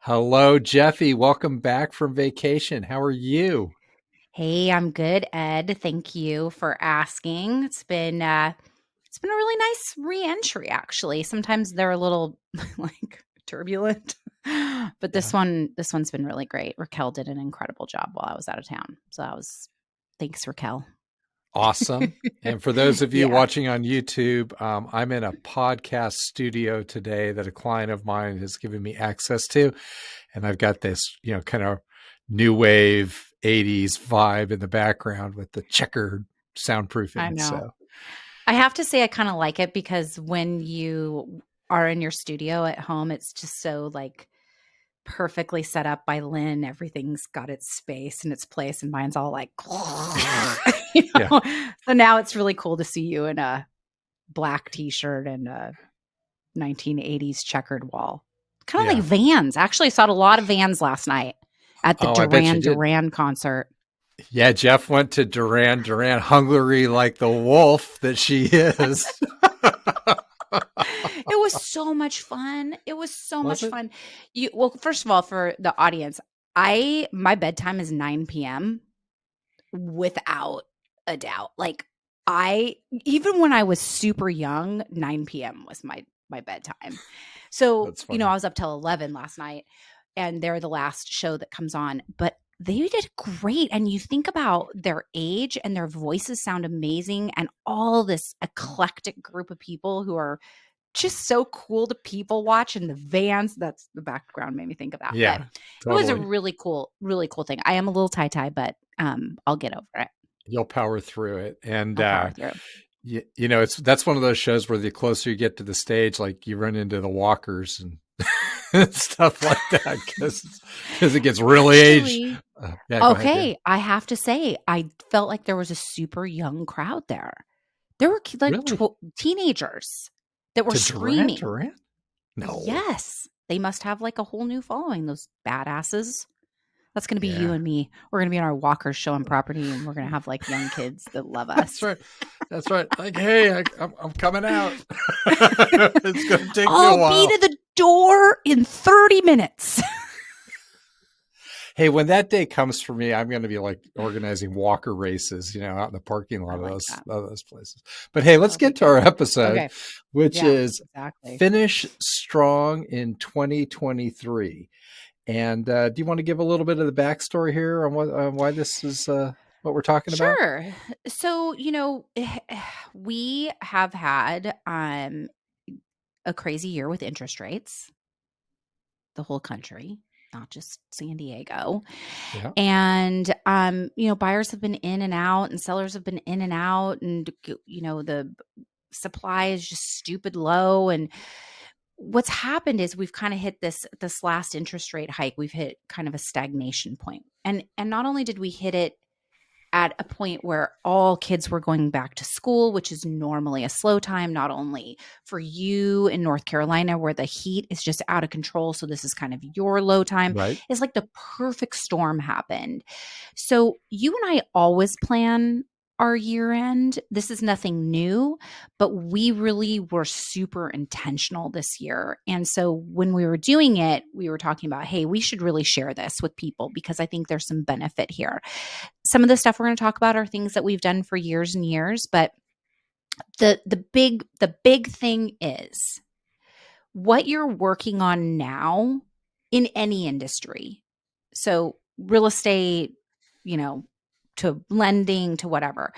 Hello, Jeffy. Welcome back from vacation. How are you? Hey, I'm good, Ed. Thank you for asking. It's been a really nice re-entry actually. Sometimes they're a little like turbulent. But Yeah. this one's been really great. Raquel did an incredible job while I was out of town. So that was thanks, Raquel. Awesome. And for those of you Yeah, watching on YouTube, I'm in a podcast studio today that a client of mine has given me access to. And I've got this, kind of new wave 80s vibe in the background with the checkered I soundproofing. know. So, I have to say I kind of like it because when you are in your studio at home, it's just so like perfectly set up by Lynn. Everything's got its space and its place, and mine's all like, yeah. So now it's really cool to see you in a black T-shirt and a 1980s checkered wall, kind of like Yeah. Vans. Actually, I saw a lot of Vans last night at the Oh, I bet you Duran did. Duran concert. Yeah. Jeff went to Duran, hungry like the wolf that she is. It was so much fun. It was so Was much it? fun. Well, first of all, for the audience, I my bedtime is 9 p.m. without a doubt. Like I even when I was super young, 9 p.m. was my bedtime. So, That's I funny. was up till 11 last night and they're the last show that comes on, but they did great. And you think about their age and their voices sound amazing and all this eclectic group of people who are just so cool to people watch in the Vans. That's the background made me think of that. But Yeah, it was a totally. really cool thing. I am a little tie, but I'll get over it. You'll power through it. And I'll power through. it's that's one of those shows where the closer you get to the stage, like you run into the walkers and stuff like that because it gets really aged. Actually, Yeah, go ahead. Yeah, okay, I have to say, I felt like there was a super young crowd there. There were like really teenagers that were to Durant, screaming. Durant? No. Yes, they must have like a whole new following. Those badasses. That's going to be you Yeah, and me. We're going to be on our walkers showing property, and we're going to have like young kids that love that's us. right. That's right. Like, hey, I'm coming out. It's going to take me a I'll be while. to the door in 30 minutes. Hey, when that day comes for me, I'm going to be like organizing walker races, out in the parking I lot like that. of those places. But hey, let's That'll be get to our good. episode, Okay. which Yeah, is exactly. finish strong in 2023. And do you want to give a little bit of the backstory here on why this is what we're talking about? Sure. So, we have had a crazy year with interest rates, the whole country, not just San Diego. Yeah. And buyers have been in and out and sellers have been in and out and the supply is just stupid low and what's happened is we've kind of hit this last interest rate hike. We've hit kind of a stagnation point. And not only did we hit it at a point where all kids were going back to school, which is normally a slow time, not only for you in North Carolina, where the heat is just out of control. So, this is kind of your low time. Right. It's like the perfect storm happened. So, you and I always plan our year end. This is nothing new, but we really were super intentional this year. And so, when we were doing it, we were talking about, hey, we should really share this with people because I think there's some benefit here. Some of the stuff we're going to talk about are things that we've done for years and years, but the big thing is what you're working on now in any industry. So real estate, you know, to lending to whatever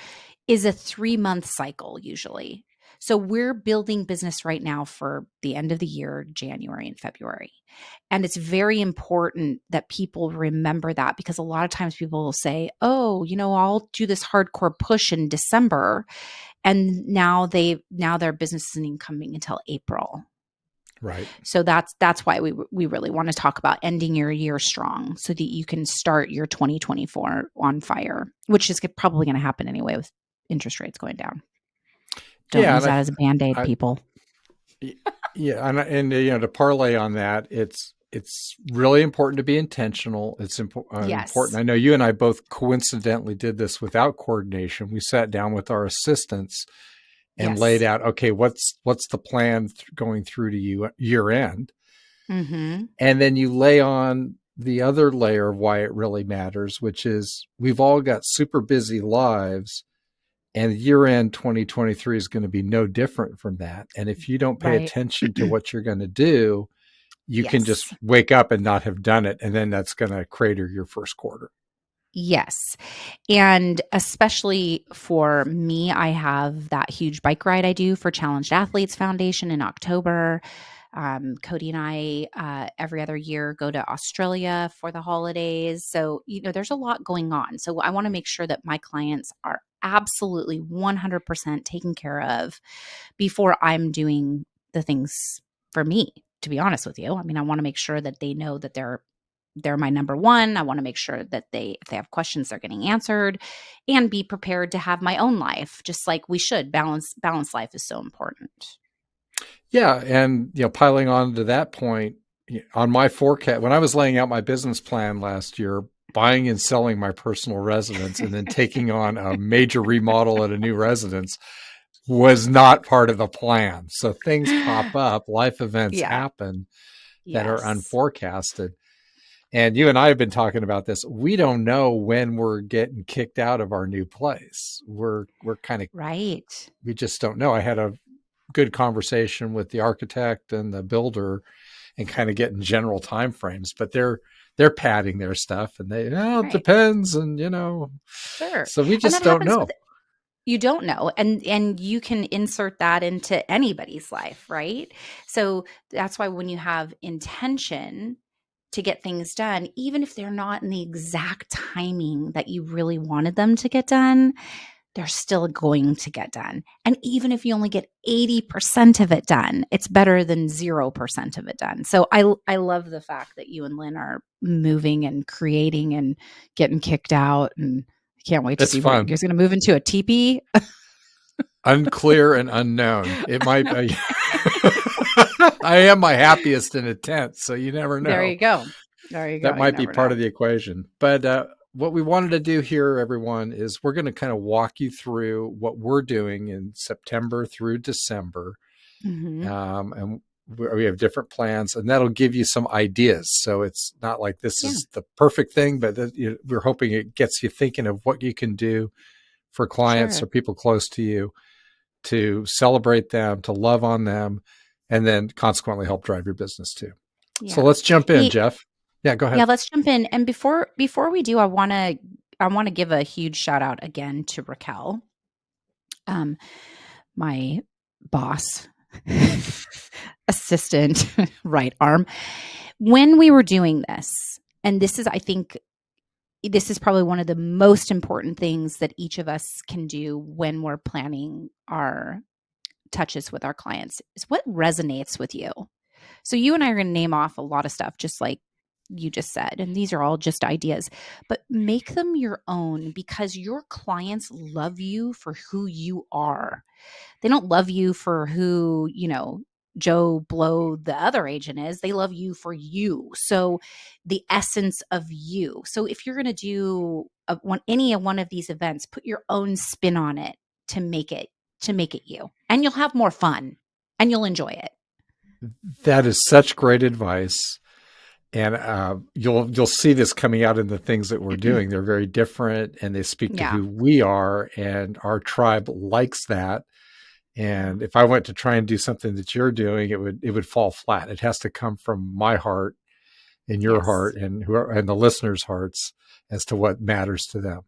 is a 3-month cycle usually. So we're building business right now for the end of the year, January and February. And it's very important that people remember that because a lot of times people will say, "Oh, I'll do this hardcore push in December." And now their business isn't even coming until April. Right. So that's why we really want to talk about ending your year strong so that you can start your 2024 on fire, which is probably going to happen anyway with interest rates going down. Don't Yeah. use that as a band-aid, I, people. yeah. And to parlay on that, it's really important to be intentional. It's important. Yes. I know you and I both coincidentally did this without coordination. We sat down with our assistants and laid Yes. out, okay, what's the plan going through to you year end, Mhm. And then you lay on the other layer of why it really matters, which is we've all got super busy lives, and year end 2023 is going to be no different from that. And if you don't pay Right. attention to what you're going to do, you can just Yes. wake up and not have done it. And then that's going to crater your first quarter. Yes. And especially for me, I have that huge bike ride I do for Challenged Athletes Foundation in October. Cody and I, every other year, go to Australia for the holidays. So, there's a lot going on. So, I want to make sure that my clients are absolutely 100% taken care of before I'm doing the things for me, to be honest with you. I mean, I want to make sure that they know that they're my number one. I want to make sure that if they have questions, they're getting answered, and be prepared to have my own life, just like we should. Balance life is so important. Yeah. And, piling on to that point, on my forecast, when I was laying out my business plan last year, buying and selling my personal residence and then taking on a major remodel at a new residence was not part of the plan. So things pop up, life events Yeah. happen that are Yes. unforecasted. And you and I have been talking about this. We don't know when we're getting kicked out of our new place. We're kind of Right. we just don't know. I had a good conversation with the architect and the builder and kind of getting general timeframes, but they're padding their stuff and it Right. depends, and Sure. so we And that just don't happens with know. you don't know, and you can insert that into anybody's life, right? So that's why when you have intention to get things done, even if they're not in the exact timing that you really wanted them to get done, they're still going to get done. And even if you only get 80% of it done, it's better than 0% of it done. So I love the fact that you and Lynn are moving and creating and getting kicked out, and I can't wait to It's see what you fun. guys are going to move into a teepee. Unclear and unknown. It might be. Okay. I am my happiest in a tent, so you never There know. you go. There you That go. You might be never part know. of the equation. But what we wanted to do here, everyone, is we're going to kind of walk you through what we're doing in September through December. Hmm. And we have different plans, and that'll give you some ideas. So it's not like this Yeah, is the perfect thing, but we're hoping it gets you thinking of what you can do for clients sure. or people close to you to celebrate them, to love on them, and then consequently help drive your business too. So Yeah. let's jump in, Hey, Jeff. Yeah, go yeah, ahead. let's jump in. And before we do, I want to give a huge shout out again to Raquel, um, my boss, assistant, right arm. When we were doing this, and I think this is probably one of the most important things that each of us can do when we're planning our touches with our clients, is what resonates with you. So you and I are going to name off a lot of stuff, just like you just said. And these are all just ideas, but make them your own, because your clients love you for who you are. They don't love you for who, Joe Blow, the other agent, is. They love you for you. So the essence of you. So if you're going to do any one of these events, put your own spin on it to make it you, and you'll have more fun and you'll enjoy it. That is such great advice, and you'll see this coming out in the things that we're doing. They're very different, and they speak to Yeah. who we are, and our tribe likes that. Yeah. And if I went to try and do something that you're doing, it would fall flat. It has to come from my heart and your Yes. heart and the listeners' hearts as to what matters to them.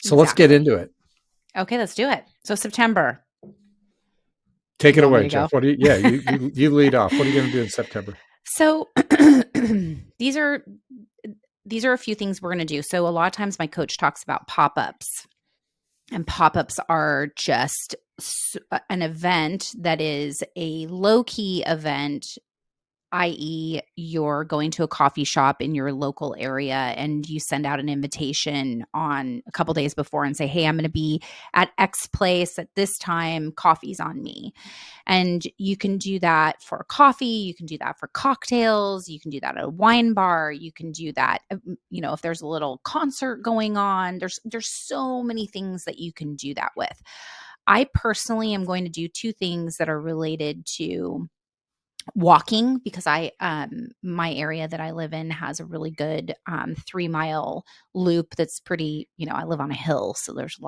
So let's get Exactly. into it. Okay, let's do it. So September. Take it You want me away, to go? Jeff. What do you? Yeah, you lead off. What are you going to do in September? So these are a few things we're going to do. So a lot of times my coach talks about pop-ups, and pop-ups are just an event that is a low-key event, i.e., you're going to a coffee shop in your local area and you send out an invitation on a couple days before and say, "Hey, I'm going to be at X place at this time. Coffee's on me." And you can do that for coffee. You can do that for cocktails. You can do that at a wine bar. You can do that, if there's a little concert going on. There's so many things that you can do that with. I personally am going to do two things that are related to walking, because my area that I live in has a really good 3 mile loop that's pretty, I live on a hill, so there's a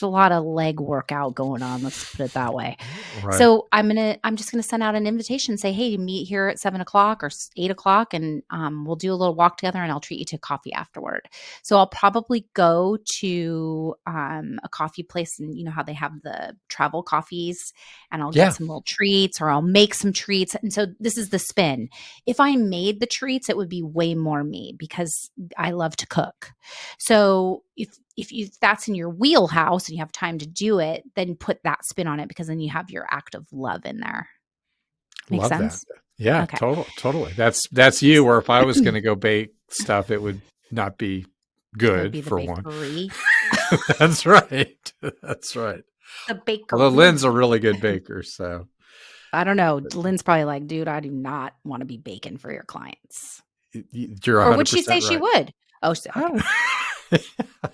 lot of leg workout going on, let's put it that way. Right. So I'm just gonna send out an invitation, say, hey, meet here at 7 o'clock or 8 o'clock, and we'll do a little walk together, and I'll treat you to coffee afterward. So I'll probably go to a coffee place, and you know how they have the travel coffees, and I'll get Yeah. some little treats, or I'll make some treats. And so this is the spin. If I made the treats, it would be way more me because I love to cook. So if that's in your wheelhouse and you have time to do it, then put that spin on it, because then you have your act of love in there. Make Love that. sense? Yeah, Okay. totally. That's you. Or if I was going to go bake stuff, it would not be It would good be the for one. bakery. That's right. That's right. The Although Lynn's a bakery. really good baker, so I don't know. Lynn's probably like, dude, I do not want to be baking for your clients. you're Or would she say 100% she right. would? Oh, okay. I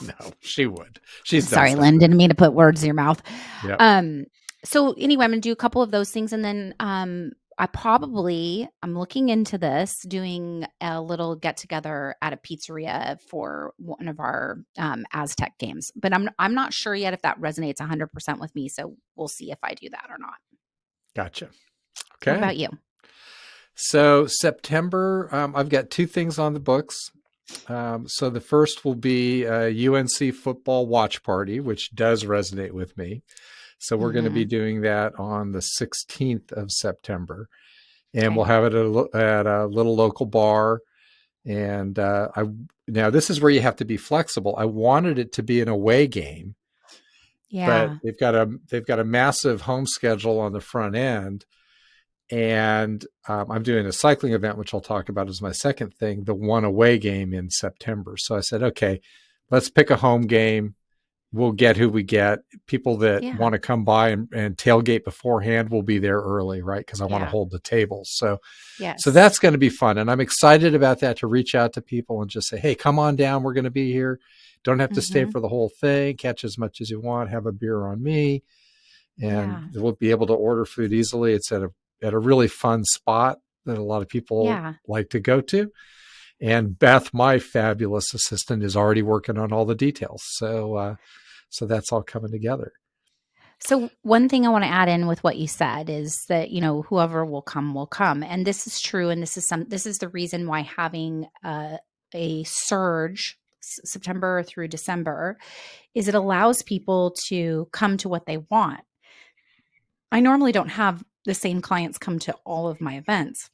no, she would. She's done Sorry, stuff Lynn, for me. didn't mean to put words in your mouth. Yep. Um, so anyway, I'm gonna do a couple of those things, and then I'm looking into this, doing a little get together at a pizzeria for one of our Aztec games. But I'm not sure yet if that resonates 100% with me. So we'll see if I do that or not. Gotcha. What Okay. about you? So September, I've got two things on the books. So the first will be a UNC football watch party, which does resonate with me. So we're going to be Hmm. doing that on the 16th of September, and we'll Okay. have it at a little local bar. And I now this is where you have to be flexible. I wanted it to be an away game, but Yeah. they've got a massive home schedule on the front end, and I'm doing a cycling event, which I'll talk about as my second thing, the one away game in September. So I said, okay, let's pick a home game. We'll get who we get. People that Yeah. want to come by and tailgate beforehand will be there early, right? Because I want to Yeah. hold the tables. So Yes. that's going to be fun, and I'm excited about that, to reach out to people and just say, hey, come on down. We're going to be here. Don't have to stay Hmm. for the whole thing. Catch as much as you want. Have a beer on me, and Yeah. we'll be able to order food easily. It's at a really fun spot that a lot of people Yeah. like to go to. And Beth, my fabulous assistant, is already working on all the details. So that's all coming together. So one thing I want to add in with what you said is that, whoever will come will come. And this is true. And this is the reason why having a surge September through December is it allows people to come to what they want. I normally don't have the same clients come to all of my events.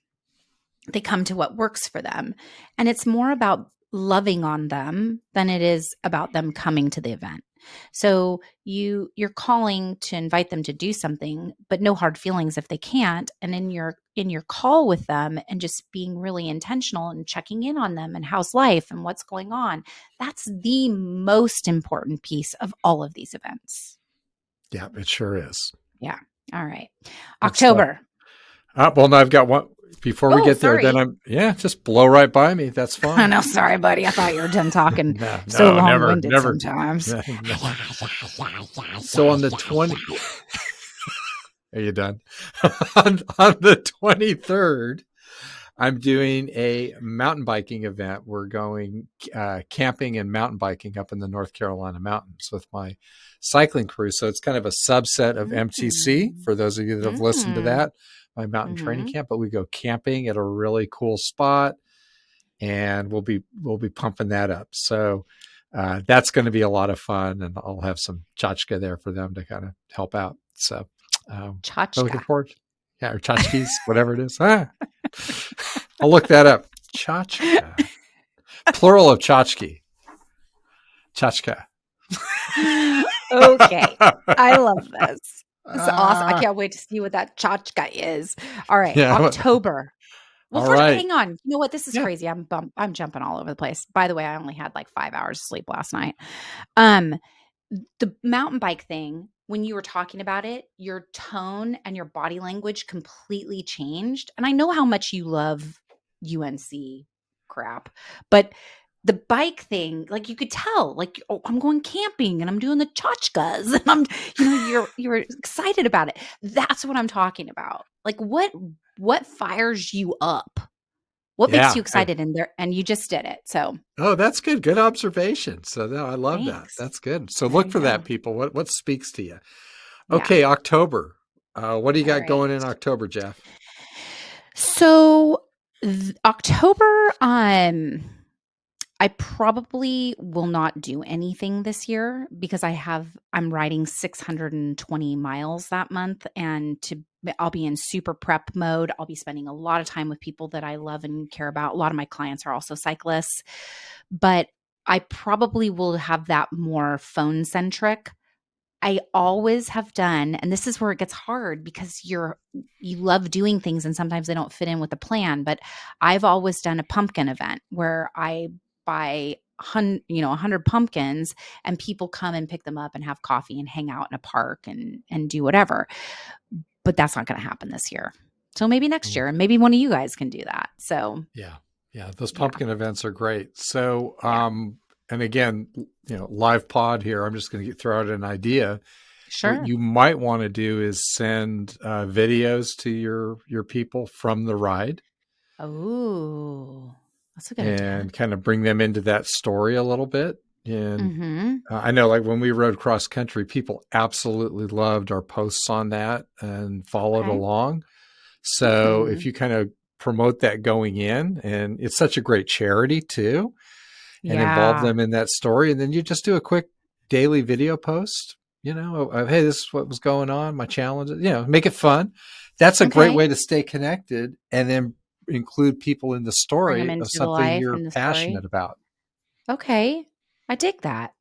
They come to what works for them. And it's more about loving on them than it is about them coming to the event. So you're calling to invite them to do something, but no hard feelings if they can't. And in your call with them and just being really intentional and checking in on them and how's life and what's going on, that's the most important piece of all of these events. Yeah, it sure is. Yeah. All right. Good stuff. October. Well, no, I've got one. Before we Oh, get there, then sorry. just blow right by me. That's I fine. know, sorry, buddy. I thought you were done talking. No, So no, long never, winded never. sometimes. No. So on the 20, are you done? on the 23rd, I'm doing a mountain biking event. We're going camping and mountain biking up in the North Carolina mountains with my cycling crew. So it's kind of a subset of MTC Mm. for those of you that have listened to Mm. that, my mountain training Mhm. camp. But we go camping at a really cool spot, and we'll be pumping that up. So that's going to be a lot of fun, and I'll have some tchotchke there for them to kind of help out. So we're looking Chachka. forward. Yeah, or tchotchkes, whatever it is. I'll look that up. Tchotchke, plural of tchotchke. Tchotchke. Okay. I love this. This is awesome. I can't wait to see what that chachka is. All right. Yeah. October. Well, All first, right. hang on. You know what? This is Yeah. crazy. I'm jumping all over the place. By the way, I only had like 5 hours of sleep last night. Um, the mountain bike thing, when you were talking about it, your tone and your body language completely changed. And I know how much you love UNC crap, but the bike thing, like you could tell, like, oh, I'm going camping and I'm doing the tchotchkes and you're excited about it. That's what I'm talking about. Like what fires you up? What makes Yeah. you excited in there? And you just did it. So Oh, that's good. Good observation. So no, I love that. thanks. That's good. So There look you for that, go. people. What speaks to you? Yeah. Okay, October. What do you All got right. going in October, Jeff? So October, I probably will not do anything this year because I'm riding 620 miles that month, and I'll be in super prep mode. I'll be spending a lot of time with people that I love and care about. A lot of my clients are also cyclists, but I probably will have that more phone centric. I always have done, and this is where it gets hard because you love doing things and sometimes they don't fit in with the plan, but I've always done a pumpkin event where I buy 100 pumpkins and people come and pick them up and have coffee and hang out in a park and do whatever. But that's not going to happen this year. So maybe next Mm, year, maybe one of you guys can do that. So, yeah. Yeah. Those yeah. pumpkin events are great. So, Yeah. and again, live pod here. I'm just going to throw out an idea. What Sure. you might want to do is send videos to your people from the ride Oh, that's a good idea. and kind of bring them into that story a little bit. And Mhm. I know, like when we rode cross country, people absolutely loved our posts on that and followed Okay. along. So if Hmm. you kind of promote that going in, and it's such a great charity too, and involve Yeah. them in that story, and then you just do a quick daily video post. Hey, this is what was going on, my challenges. Make it fun. That's a great Okay. way to stay connected, and then include people in the Bring them story of into the something life you're and the story. passionate about. Okay. I dig that.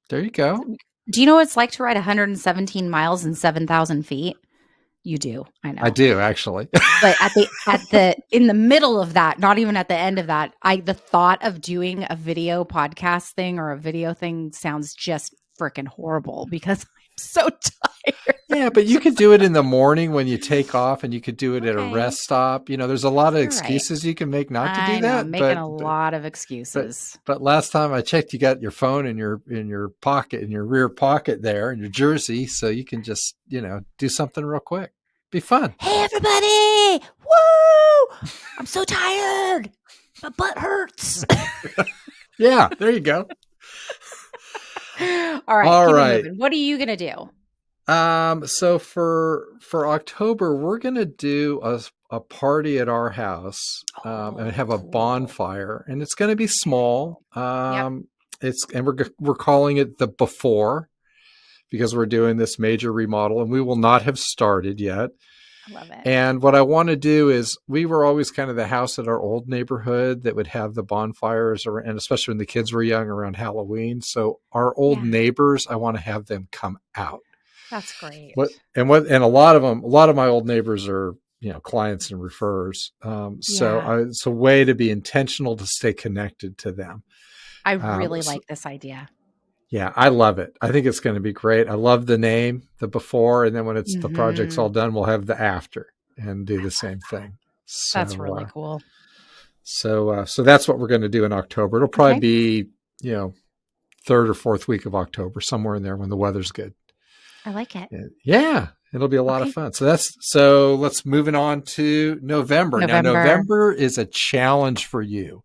There you go. Do you know what it's like to ride 117 miles and 7,000 feet? You do. I I know. do actually. But in the middle of that, not even at the end of that, the thought of doing a video podcast thing or a video thing sounds just freaking horrible because I'm so Yeah, but you tired. could do it in the morning when you take off, and you could do it at a Okay. rest stop. There's a lot of You're right. excuses you can make not to do I know. I'm that, making but a but lot of but excuses. but last time I checked, you got your phone in your pocket, in your rear pocket there, in your jersey, so you can just do something real quick. Be fun. Hey, everybody! Woo! I'm so tired. My butt hurts. Yeah, there you go. All right, All keep it right. moving. What are you going to do? So for October, we're gonna do a party at our house, and Oh, have a cool. bonfire, and it's gonna be small. Yep. We're calling it the Before, because we're doing this major remodel, and we will not have started yet. I love it. And what I want to do is, we were always kind of the house at our old neighborhood that would have the bonfires, and especially when the kids were young, around Halloween. So our old Yeah, neighbors, I want to have them come out. that's great. And a lot of them, a lot of my old neighbors are clients and referrers. Yeah, It's a way to be intentional to stay connected to them. I Um, really so, like this idea. yeah, I love it. I think it's going to be great. I love the name, the Before, and then when the project's all Mhm. done, we'll have the After and do I the love same that. thing. That's So, really cool. so that's what we're going to do in October. It'll probably Okay, be you know third or fourth week of October, somewhere in there when the weather's good. I like it. Yeah, it'll be a lot of Okay, fun. So let's moving on to November. Now, November. November is a challenge for you.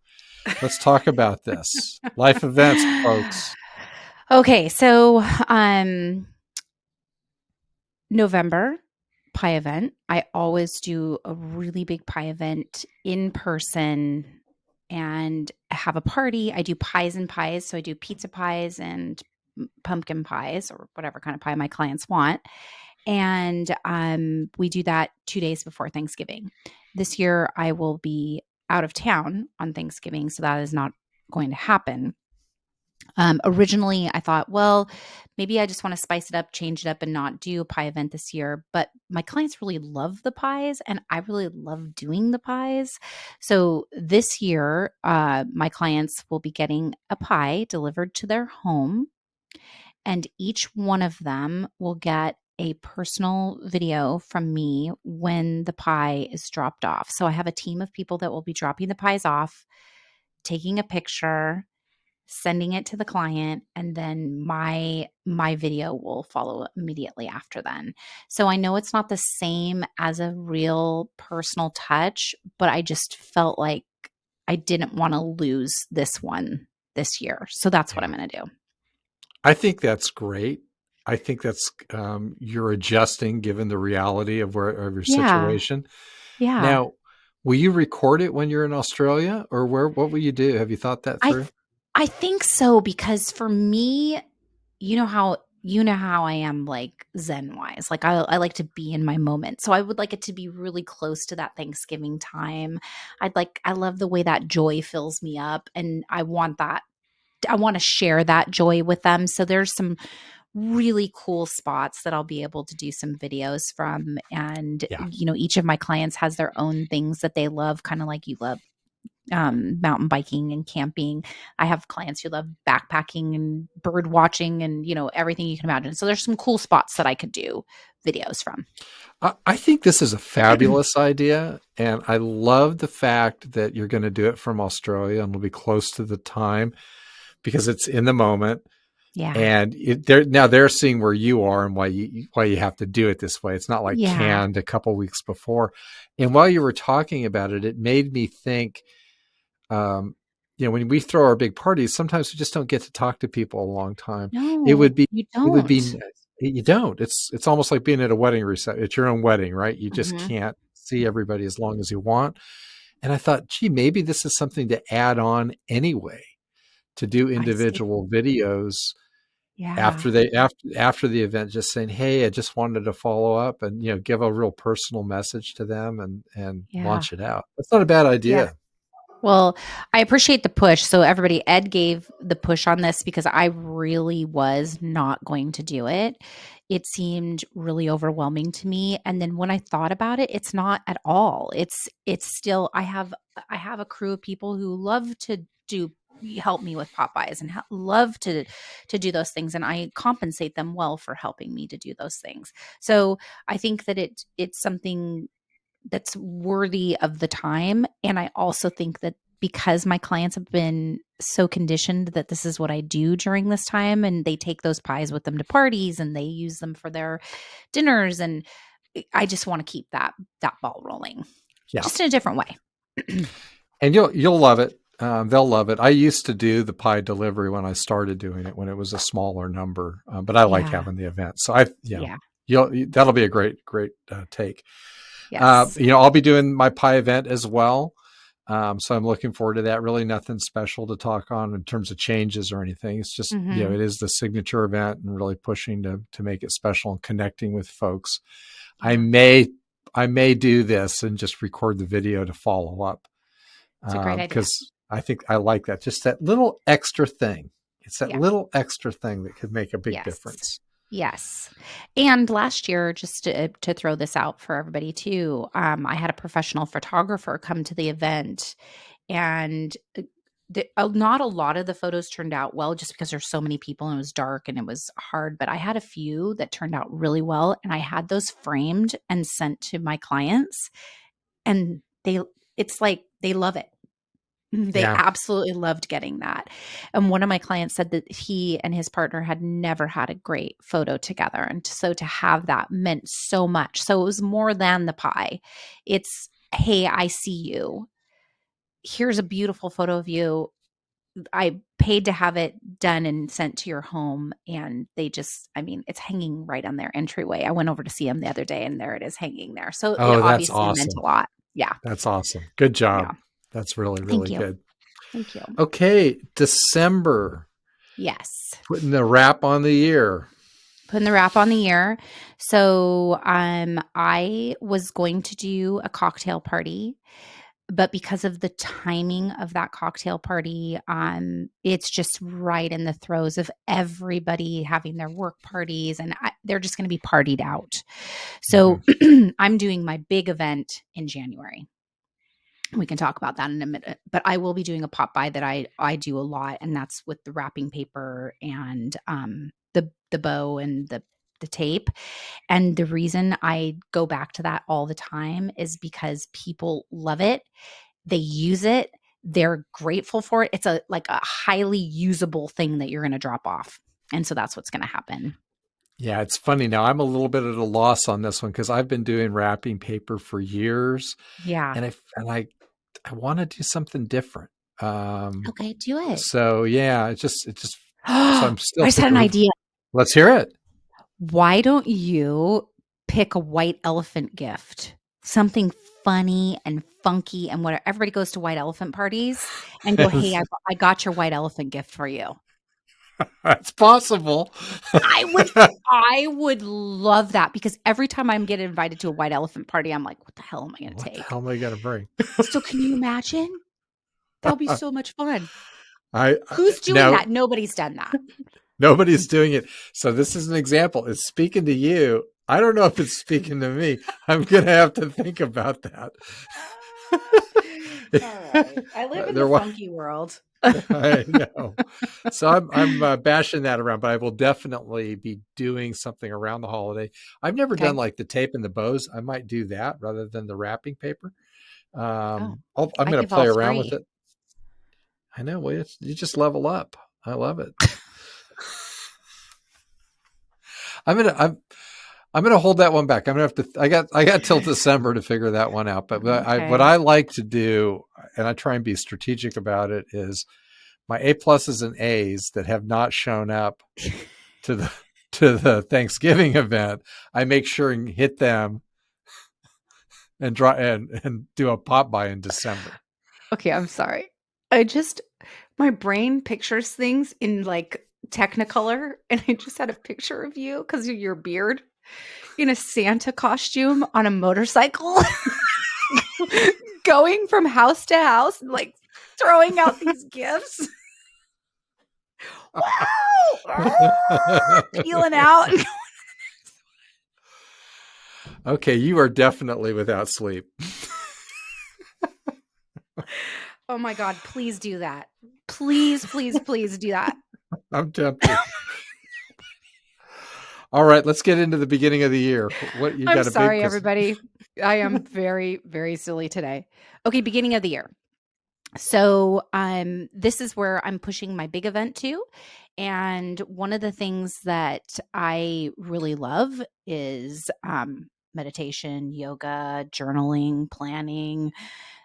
Let's talk about this. Life events, folks. Okay, so November pie event. I always do a really big pie event in person and have a party. I do pies and pies. So I do pizza pies and pumpkin pies or whatever kind of pie my clients want. And we do that 2 days before Thanksgiving. This year, I will be out of town on Thanksgiving. So that is not going to happen. Originally, I thought, well, maybe I just want to spice it up, change it up, and not do a pie event this year. But my clients really love the pies, and I really love doing the pies. So this year, my clients will be getting a pie delivered to their home, and each one of them will get a personal video from me when the pie is dropped off. So I have a team of people that will be dropping the pies off, taking a picture, sending it to the client, and then my video will follow immediately after then. So I know it's not the same as a real personal touch, but I just felt like I didn't want to lose this one this year. So that's what Yeah. I'm going to do. I think that's great. I think that's you're adjusting given the reality of your Yeah. situation. Yeah. Now, will you record it when you're in Australia, or where? What will you do? Have you thought that I through? th- I think so, because for me, you know how I am, like, zen wise. Like, I like to be in my moment. So I would like it to be really close to that Thanksgiving time. I love the way that joy fills me up, and I want to share that joy with them. So there's some really cool spots that I'll be able to do some videos from. And, Yeah. each of my clients has their own things that they love, kind of like you love mountain biking and camping. I have clients who love backpacking and bird watching and, everything you can imagine. So there's some cool spots that I could do videos from. I think this is a fabulous idea, and I love the fact that you're going to do it from Australia and will be close to the time because it's in the moment. Yeah. And they're seeing where you are and why you have to do it this way. It's not like Yeah. canned a couple weeks before. And while you were talking about it, it made me think. Um, when we throw our big parties, sometimes we just don't get to talk to people a long time. It would No, be you it would be don't. you don't. It's almost like being at a wedding reception. It's your own wedding, right? You just Hmm. can't see everybody as long as you want. And I thought, gee, maybe this is something to add on anyway, to do I see. individual videos Yeah. after the event, just saying, hey, I just wanted to follow up and give a real personal message to them and Yeah. launch it out. That's not a bad Yeah. idea. Well, I appreciate the push. So everybody, Ed gave the push on this because I really was not going to do it. It seemed really overwhelming to me, and then when I thought about it, it's not at all. It's still I have a crew of people who love to do help me with Popeyes and love to do those things, and I compensate them well for helping me to do those things. So I think that it's something that's worthy of the time. And I also think that because my clients have been so conditioned that this is what I do during this time, and they take those pies with them to parties and they use them for their dinners, and I just want to keep that ball rolling Yeah. just in a different way. And you'll love it. They'll love it. I used to do the pie delivery when I started doing it when it was a smaller number, but I like Yeah. having the event. So Yeah. that'll be a great take. Yes. I'll be doing my pie event as well. So I'm looking forward to that. Really nothing special to talk on in terms of changes or anything. It's just, Mhm. it is the signature event and really pushing to make it special and connecting with folks. I Yeah. may, I may do this and just record the video to follow up It's a great idea. because I think I like that. Just that little extra thing. It's that Yeah. little extra thing that could make a big Yes. difference. Yes. And last year, just to throw this out for everybody too, I had a professional photographer come to the event, and not a lot of the photos turned out well just because there's so many people and it was dark and it was hard. But I had a few that turned out really well. And I had those framed and sent to my clients. And it's like they love it. They Yeah. absolutely loved getting that. And one of my clients said that he and his partner had never had a great photo together. And so to have that meant so much. So it was more than the pie. It's, hey, I see you. Here's a beautiful photo of you. I paid to have it done and sent to your home. And I mean, it's hanging right on their entryway. I went over to see him the other day and there it is hanging there. So it Oh, that's obviously meant a awesome. lot. Yeah. That's awesome. Good Yeah. job. That's really, Thank really you. good. Thank you. Okay. December, Yes. putting the wrap on the year. Putting the wrap on the year. So I was going to do a cocktail party, but because of the timing of that cocktail party, it's just right in the throes of everybody having their work parties, and they're just going to be partied out. Mhm. So I'm doing my big event in January. We can talk about that in a minute, but I will be doing a pop by that I do a lot, and that's with the wrapping paper and the bow and the tape. And the reason I go back to that all the time is because people love it. They use it. they're grateful for it. It's like a highly usable thing that you're going to drop off. And so that's what's going to happen. Yeah, it's funny now. I'm a little bit at a loss on this one because I've been doing wrapping paper for years, Yeah. and I want to do something different. Um, Okay, do it. so yeah, it just so I I'm still just had an thinking. idea. Let's hear it. Why don't you pick a white elephant gift? Something funny and funky and what everybody goes to white elephant parties and go, "Hey, I got your white elephant gift for you." It's possible. I would I would love that because every time I'm getting invited to a white elephant party, I'm like, "What the hell am I gonna What the take?" hell am I going to bring? So can you imagine? That'll be so much fun. I Who's doing now that? Nobody's done that. nobody's doing it. So this is an example. It's speaking to you. I don't know if it's speaking to me. I'm going to have to think about that. All right. I live in the there was funky world. I know. So I'm bashing that around, but I will definitely be doing something around the holiday. I've never done Okay. like the tape and the bows. I might do that rather than the wrapping paper. Oh, I'm I going to give play all around with 3. it. I know. Well, you just level up. I love it. I'm gonna I'm I'm gonna hold that one back. I'm gonna have to. I got till December to figure that one out. But what Okay. I like to do, and I try and be strategic about it, is my A pluses and A's that have not shown up to the to the Thanksgiving event. I make sure and hit them and draw and do a pop by in December. Okay, I'm sorry. I just my brain pictures things in like Technicolor, and I just had a picture of you because of your beard in a Santa costume on a motorcycle, going from house to house, and like throwing out these gifts. Wow! Peeling out. Okay, you are definitely without sleep. Oh my God, please do that. Please, please, please do that. I'm tempted. All right, let's get into the beginning of the year. What you I'm got a big sorry, because everybody. I am very, very silly today. Okay, beginning of the year. So, this is where I'm pushing my big event to. And one of the things that I really love is meditation, yoga, journaling, planning,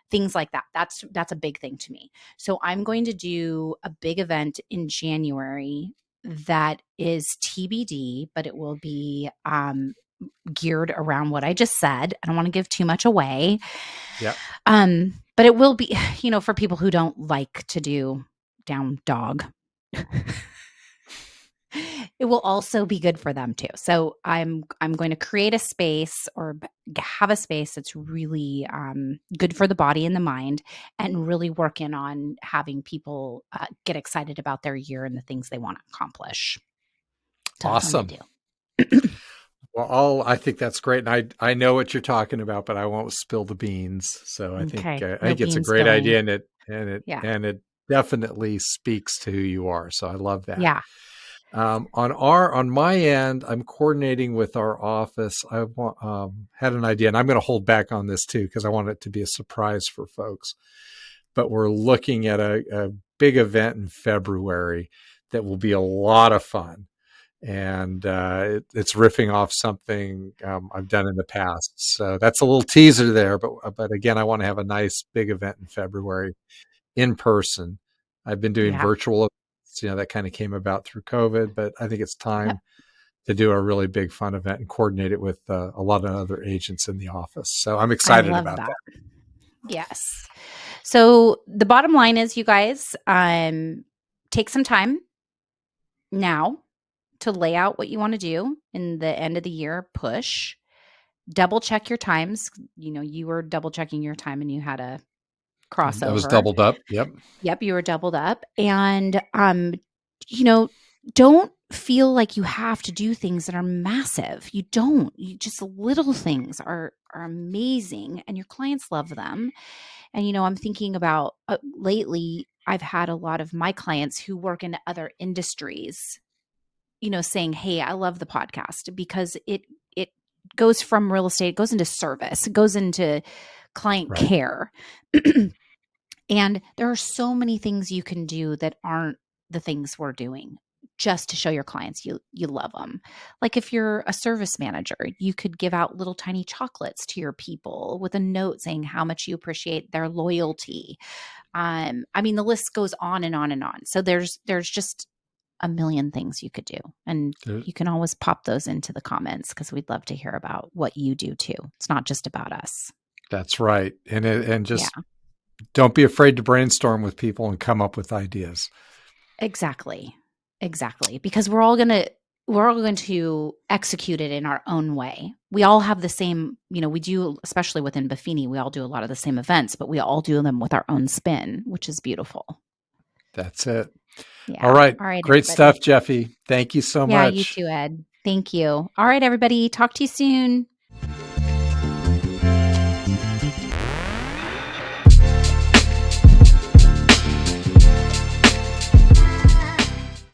things like that. That's a big thing to me. So I'm going to do a big event in January that is TBD, but it will be geared around what I just said. I don't want to give too much away. yeah. But it will be, for people who don't like to do down dog. It will also be good for them too. So I'm going to create a space or have a space that's really good for the body and the mind, and really working on having people get excited about their year and the things they want to accomplish. So that's what I'm going Awesome. to do. Well, I think that's great, and I know what you're talking about, but I won't spill the beans. So Okay, I no think it's a bean great spilling. idea, Yeah, and it definitely speaks to who you are. So I love that. yeah, On my end, I'm coordinating with our office. I had an idea, and I'm going to hold back on this too because I want it to be a surprise for folks. But we're looking at a big event in February that will be a lot of fun, and it's riffing off something I've done in the past. So that's a little teaser there. But again, I want to have a nice big event in February in person. I've been doing yeah. virtual events, that kind of came about through COVID, but I think it's Yep. time to do a really big fun event and coordinate it with a lot of other agents in the office. So I'm I excited love about that. that. Yes. So the bottom line is, you guys, take some time now to lay out what you want to do in the end of the year push. Double check your times. You were double checking your time and you had a That was crossover. doubled up. Yep. Yep, you were doubled up. And you know, don't feel like you have to do things that are massive. You don't. You just little things are amazing and your clients love them. And I'm thinking about lately I've had a lot of my clients who work in other industries, saying, "Hey, I love the podcast because it goes from real estate, it goes into service, it goes into client Right. care." And there are so many things you can do that aren't the things we're doing just to show your clients you love them. Like if you're a service manager, you could give out little tiny chocolates to your people with a note saying how much you appreciate their loyalty. I mean, the list goes on and on and on. So there's just a million things you could do. And There- you can always pop those into the comments because we'd love to hear about what you do too. It's not just about us. That's right. And Yeah, just don't be afraid to brainstorm with people and come up with ideas. exactly. Exactly. Because we're all going to execute it in our own way. We all have the same, we do, especially within Buffini, we all do a lot of the same events, but we all do them with our own spin, which is beautiful. That's it. All Yeah. right. All right, Great everybody. stuff, Jeffy. Thank you so Yeah, you much. too, Ed. Thank you. All right, everybody. Talk to you soon.